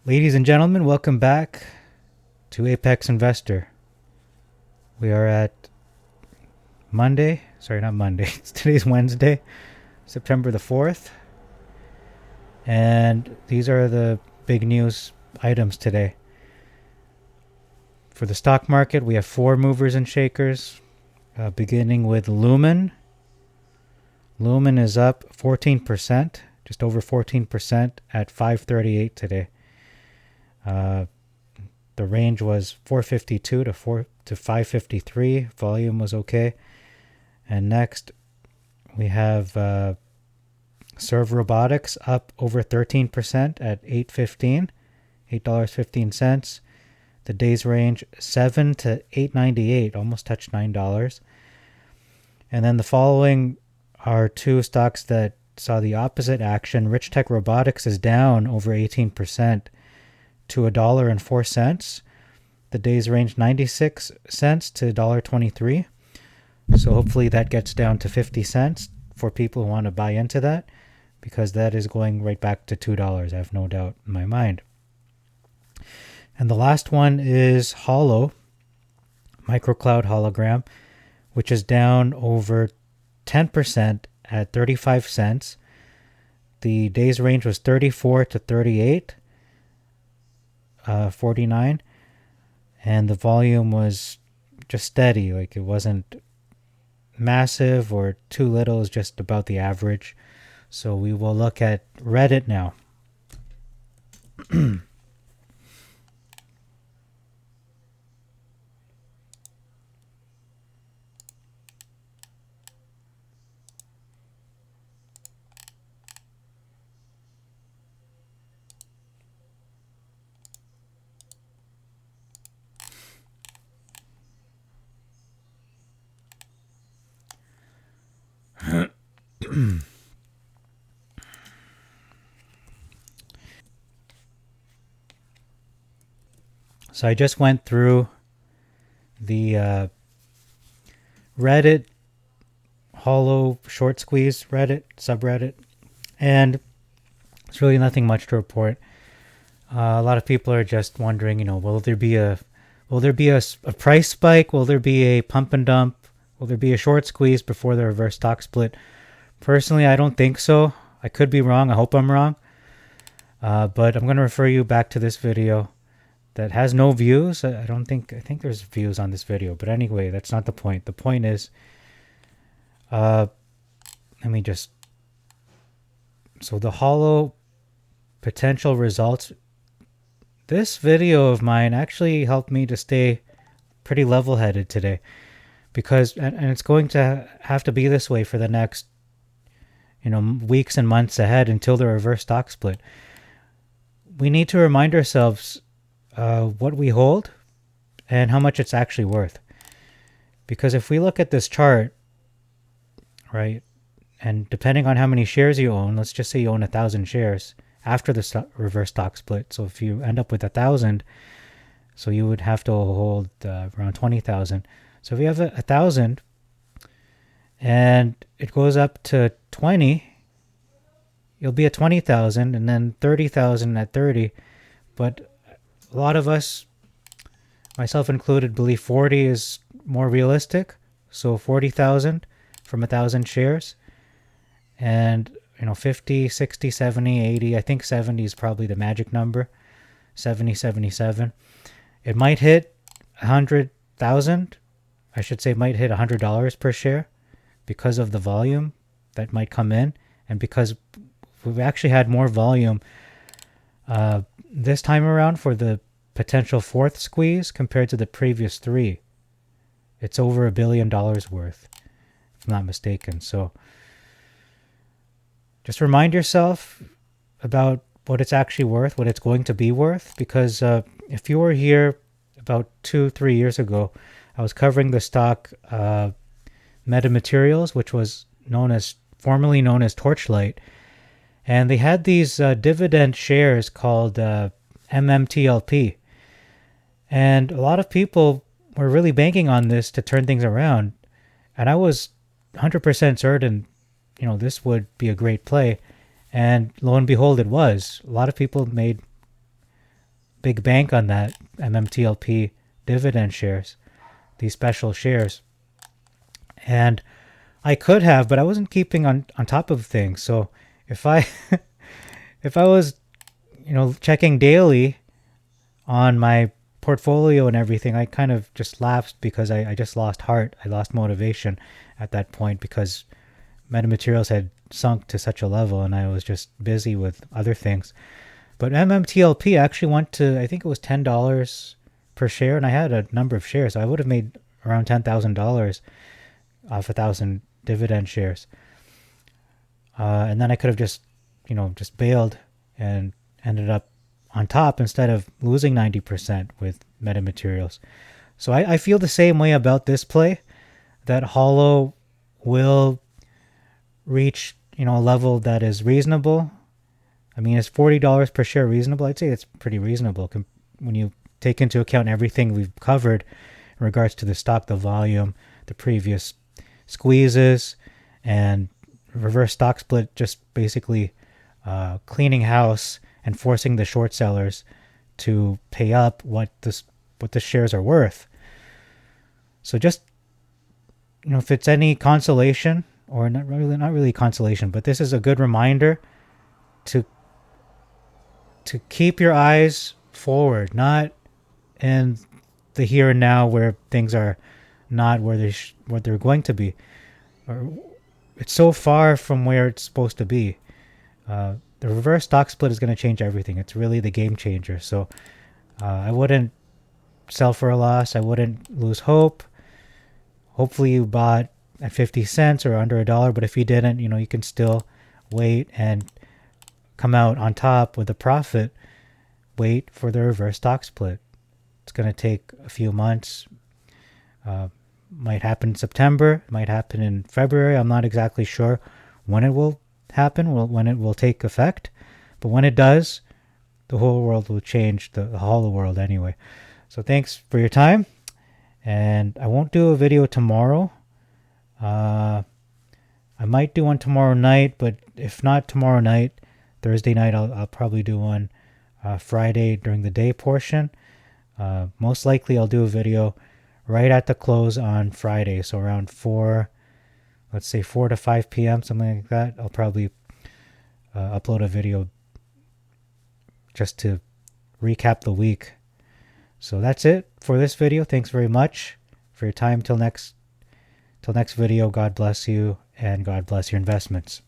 Ladies and gentlemen, welcome back to Apex Investor. We are at Monday. Sorry, not Monday. Today's Wednesday, September the 4th. And these are the big news items today. For the stock market, we have four movers and shakers, beginning with Lumen. Lumen is up 14%, just over 14% at 538 today. The range was 452 to 553. Volume was okay. And next, we have Serve Robotics up over 13% at $8.15. The day's range $7 to $8.98, almost touched $9. And then the following are two stocks that saw the opposite action. Rich Tech Robotics is down over 18% to $1.04. The day's range 96 cents to $1.23. So hopefully that gets down to 50 cents for people who want to buy into that, because that is going right back to $2. I have no doubt in my mind. And the last one is HOLO, microcloud hologram, which is down over 10% at 35 cents. The day's range was 34 to 38. 49, and the volume was just steady. Like, it wasn't massive or too little. It's just about the average. So we will look at Reddit now. So I just went through the Reddit HOLO short squeeze Reddit subreddit, and it's really nothing much to report. A lot of people are just wondering, will there be a price spike? Will there be a pump and dump? Will there be a short squeeze before the reverse stock split? Personally, I don't think so. I could be wrong. I hope I'm wrong. But I'm going to refer you back to this video that has no views. I think there's views on this video. But anyway, that's not the point. The point is, so the HOLO potential results. This video of mine actually helped me to stay pretty level-headed today, because and it's going to have to be this way for the next weeks and months ahead until the reverse stock split. We need to remind ourselves what we hold and how much it's actually worth. Because if we look at this chart, right, and depending on how many shares you own, let's just say you own 1,000 shares after the reverse stock split. So if you end up with 1,000, so you would have to hold around 20,000. So if you have 1,000 and it goes up to 20, you'll be at 20,000, and then 30,000 at 30. But a lot of us, myself included, believe 40 is more realistic. So 40,000 from 1,000 shares, and 50, 60, 70, 80. I think 70 is probably the magic number. 70, 77. It might hit 100,000. I should say might hit $100 per share because of the volume that might come in, and because we've actually had more volume this time around for the potential fourth squeeze compared to the previous three. It's over $1 billion worth, if I'm not mistaken. So just remind yourself about what it's actually worth, what it's going to be worth, because if you were here about 2-3 years ago, I was covering the stock Metamaterials, which was formerly known as Torchlight, and they had these dividend shares called MMTLP, and a lot of people were really banking on this to turn things around, and I was 100% certain this would be a great play, and lo and behold, it was. A lot of people made big bank on that MMTLP dividend shares, these special shares. And I could have, but I wasn't keeping on top of things. So if I if I was, checking daily on my portfolio and everything, I kind of just lapsed because I just lost heart. I lost motivation at that point because metamaterials had sunk to such a level and I was just busy with other things. But MMTLP actually went to, I think it was $10 per share, and I had a number of shares. So I would have made around $10,000 off 1,000 dividend shares. And then I could have just bailed and ended up on top instead of losing 90% with metamaterials. So I feel the same way about this play, that HOLO will reach, a level that is reasonable. I mean, is $40 per share reasonable? I'd say it's pretty reasonable when you take into account everything we've covered in regards to the stock, the volume, the previous squeezes, and reverse stock split, just basically cleaning house and forcing the short sellers to pay up what the shares are worth. So just, if it's any consolation, or not really consolation, but this is a good reminder to keep your eyes forward, not in the here and now where things are not where they're going to be. Or it's so far from where it's supposed to be. The reverse stock split is going to change everything. It's really the game changer. So I wouldn't sell for a loss. I wouldn't lose hope. Hopefully you bought at 50 cents or under $1, but if you didn't, you can still wait and come out on top with a profit. Wait for the reverse stock split. It's going to take a few months. Might happen in September, might happen in February. I'm not exactly sure when it will happen, when it will take effect. But when it does, the whole world will change, the HOLO world anyway. So thanks for your time. And I won't do a video tomorrow. I might do one tomorrow night, but if not tomorrow night, Thursday night, I'll probably do one Friday during the day portion. Most likely I'll do a video right at the close on Friday, so around 4 to 5 p.m., something like that. I'll probably upload a video just to recap the week. So that's it for this video. Thanks very much for your time. Till next video, God bless you, and God bless your investments.